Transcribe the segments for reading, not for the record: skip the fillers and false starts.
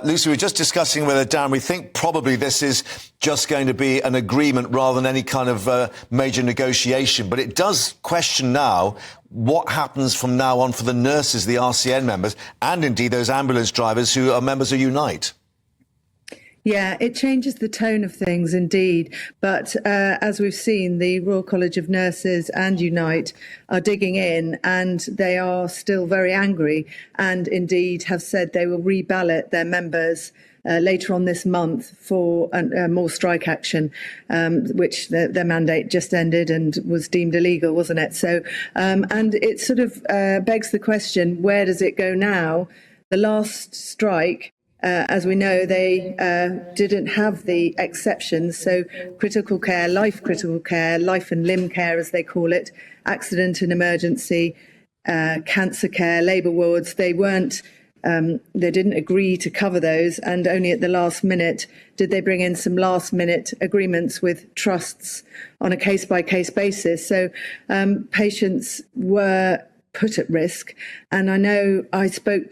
Lucy, we were just discussing with Dan, we think probably this is just going to be an agreement rather than any kind of major negotiation. But it does question now what happens from now on for the nurses, the RCN members, and indeed those ambulance drivers who are members of Unite. Yeah, it changes the tone of things indeed. But as we've seen, the Royal College of Nurses and Unite are digging in, and they are still very angry and indeed have said they will reballot their members later on this month for more strike action, which their mandate just ended and was deemed illegal, wasn't it? So, and it sort of begs the question, where does it go now? The last strike, as we know, they didn't have the exceptions. So critical care, life and limb care, as they call it, accident and emergency, cancer care, labour wards, they didn't agree to cover those. And only at the last minute did they bring in some last minute agreements with trusts on a case by case basis. So patients were put at risk. And I know I've spoken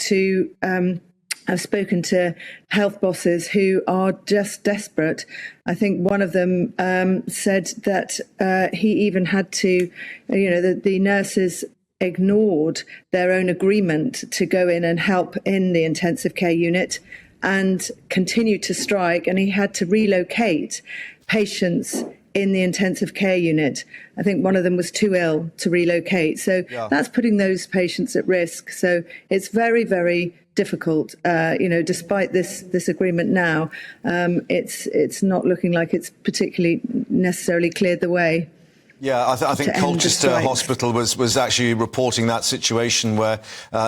to health bosses who are just desperate. I think one of them said that he even had to, the nurses ignored their own agreement to go in and help in the intensive care unit and continued to strike, and he had to relocate patients in the intensive care unit. I think one of them was too ill to relocate. So That's putting those patients at risk. So it's very, very difficult. Despite this agreement now, it's not looking like it's particularly necessarily cleared the way. Yeah, I think Colchester Hospital was actually reporting that situation where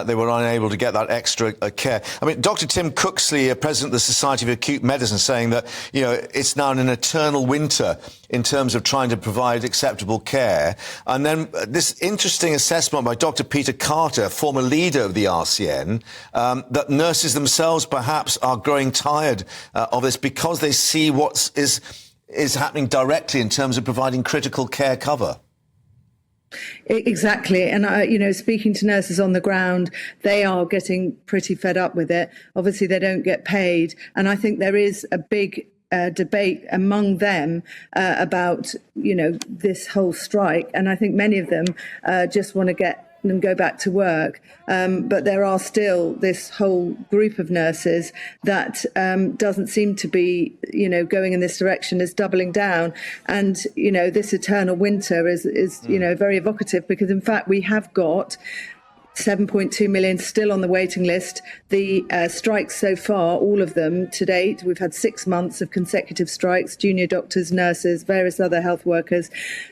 they were unable to get that extra care. I mean, Dr. Tim Cooksley, President of the Society of Acute Medicine, saying that, it's now an eternal winter in terms of trying to provide acceptable care. And then this interesting assessment by Dr. Peter Carter, former leader of the RCN, that nurses themselves perhaps are growing tired of this because they see what is happening directly in terms of providing critical care cover. Exactly. And, speaking to nurses on the ground, they are getting pretty fed up with it. Obviously, they don't get paid. And I think there is a big debate among them about, this whole strike. And I think many of them just want to get and go back to work. But there are still this whole group of nurses that doesn't seem to be, going in this direction, is doubling down. And, this eternal winter is very evocative because, in fact, we have got 7.2 million still on the waiting list. The strikes so far, all of them to date, we've had 6 months of consecutive strikes, junior doctors, nurses, various other health workers.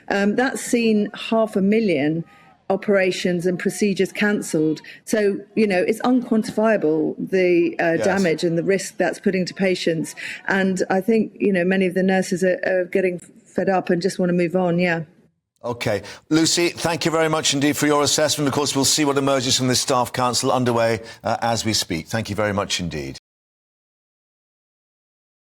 That's seen 500,000 operations and procedures cancelled. So, it's unquantifiable, the damage and the risk that's putting to patients. And I think, many of the nurses are getting fed up and just want to move on. Yeah. OK. Lucy, thank you very much indeed for your assessment. Of course, we'll see what emerges from this staff council underway as we speak. Thank you very much indeed.